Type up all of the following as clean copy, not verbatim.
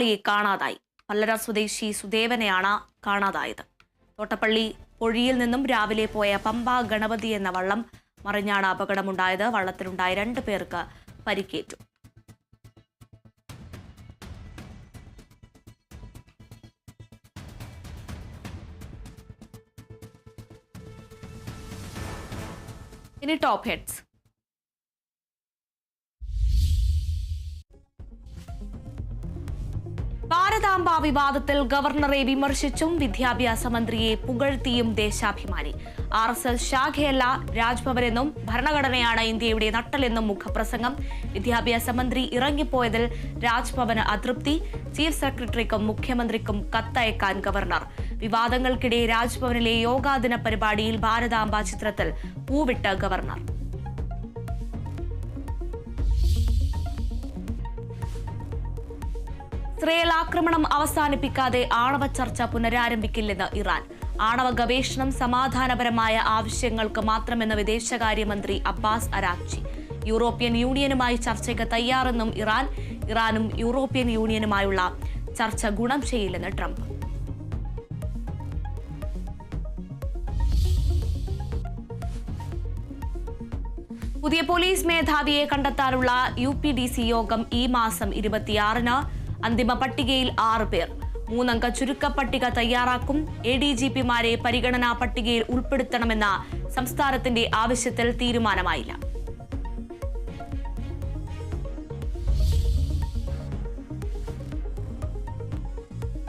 ളിയെ കാണാതായി. പല്ലര സ്വദേശി സുദേവനെയാണ് കാണാതായത്. തോട്ടപ്പള്ളി പൊഴിയിൽ നിന്നും രാവിലെ പോയ പമ്പ ഗണപതി എന്ന വള്ളം മറിഞ്ഞാണ് അപകടമുണ്ടായത്. വള്ളത്തിലുണ്ടായ 2 പേർക്ക് പരിക്കേറ്റു. ഇനി ടോപ്പ് ഹെഡ്സ്. ഭാരതാംബ വിവാദത്തിൽ ഗവർണറെ വിമർശിച്ചും വിദ്യാഭ്യാസ മന്ത്രിയെ പുകഴ്ത്തിയും ദേശാഭിമാനി. RSS ശാഖയല്ല രാജ്ഭവനെന്നും ഭരണഘടനയാണ് ഇന്ത്യയുടെ നട്ടെല്ലെന്നും മുഖപ്രസംഗം. വിദ്യാഭ്യാസ മന്ത്രി ഇറങ്ങിപ്പോയതിൽ രാജ്ഭവന് അതൃപ്തി. ചീഫ് സെക്രട്ടറിക്കും മുഖ്യമന്ത്രിക്കും കത്തയക്കാൻ ഗവർണർ. വിവാദങ്ങൾക്കിടെ രാജ്ഭവനിലെ യോഗാദിന പരിപാടിയിൽ ഭാരതാംബ ചിത്രത്തിൽ പൂവിട്ട് ഗവർണർ. ഇസ്രയേൽ ആക്രമണം അവസാനിപ്പിക്കാതെ ആണവ ചർച്ച പുനരാരംഭിക്കില്ലെന്ന് ഇറാൻ. ആണവ ഗവേഷണം സമാധാനപരമായ ആവശ്യങ്ങൾക്ക് മാത്രമെന്ന് വിദേശകാര്യമന്ത്രി അബ്ബാസ് അരാഗ്ചി. യൂറോപ്യൻ യൂണിയനുമായി ചർച്ചയ്ക്ക് തയ്യാറെന്നും ഇറാനും യൂറോപ്യൻ യൂണിയനുമായുള്ള ചർച്ച ഗുണം ചെയ്യില്ലെന്ന് ട്രംപ്. പുതിയ പോലീസ് മേധാവിയെ കണ്ടെത്താനുള്ള UPDC യോഗം ഈ മാസം 26-ന്. അന്തിമ പട്ടികയിൽ 6 പേർ. 3 അംഗ ചുരുക്കപ്പട്ടിക തയ്യാറാക്കും. ADGPമാരെ പരിഗണനാ പട്ടികയിൽ ഉൾപ്പെടുത്തണമെന്ന സംസ്ഥാനത്തിന്റെ ആവശ്യത്തിൽ തീരുമാനമായില്ല.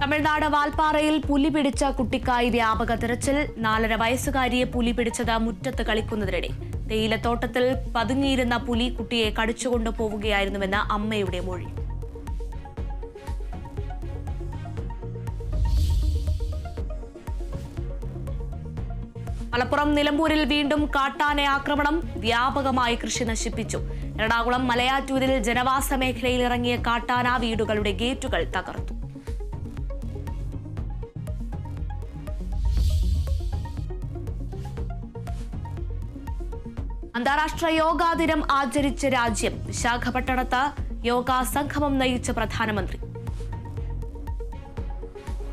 തമിഴ്നാട് വാൽപ്പാറയിൽ പുലി പിടിച്ച കുട്ടിക്കായി വ്യാപക തിരച്ചിൽ. 4.5 വയസ്സുകാരിയെ പുലി പിടിച്ചത് മുറ്റത്ത് കളിക്കുന്നതിനിടെ. തേയിലത്തോട്ടത്തിൽ പതുങ്ങിയിരുന്ന പുലി കുട്ടിയെ കടിച്ചുകൊണ്ടു പോവുകയായിരുന്നുവെന്ന് അമ്മയുടെ മൊഴി. മലപ്പുറം നിലമ്പൂരിൽ വീണ്ടും കാട്ടാന ആക്രമണം. വ്യാപകമായി കൃഷി നശിപ്പിച്ചു. എറണാകുളം മലയാറ്റൂരിൽ ജനവാസ മേഖലയിൽ ഇറങ്ങിയ കാട്ടാന വീടുകളുടെ ഗേറ്റുകൾ തകർത്തു. അന്താരാഷ്ട്ര യോഗാ ദിനം ആചരിച്ച രാജ്യം. വിശാഖപട്ടണത്ത് യോഗാ സംഗമം നയിച്ച പ്രധാനമന്ത്രി.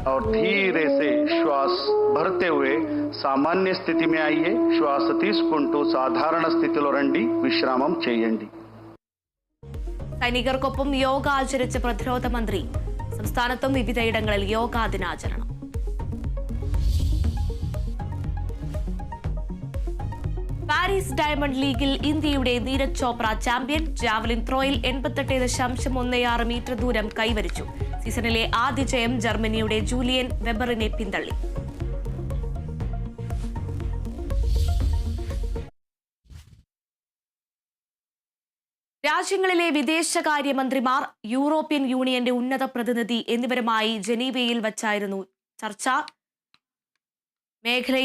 और धीरे से श्वास भरते हुए सामान्य स्थिति में आइए. श्वास తీసుకుంటూ సాధారణ స్థితిలో రండి. విశ్రామం చేయండి. സൈനികർക്കൊപ്പം യോഗ ആചരിച്ച പ്രതിരോധ മന്ത്രി. സംസ്ഥാനത്തും വിവിധയിടങ്ങളിൽ യോഗാ ദിനാചരണം. പാരീസ് ഡയമണ്ട് ലീഗിൽ ഇന്ത്യയുടെ നീരജ് ചോപ്ര ചാമ്പ്യൻ. ജാവലിൻ ത്രോയിൽ 88.16 മീറ്റർ ദൂരം കൈവരിച്ചു. സീസണിലെ ആദ്യ ജയം ജർമ്മനിയുടെ ജൂലിയൻ വെബറിനെ പിന്തള്ളി. രാജ്യങ്ങളിലെ വിദേശകാര്യമന്ത്രിമാർ, യൂറോപ്യൻ യൂണിയന്റെ ഉന്നത പ്രതിനിധി എന്നിവരുമായി ജനീവയിൽ വച്ചായിരുന്നു ചർച്ച. മേഖലയിൽ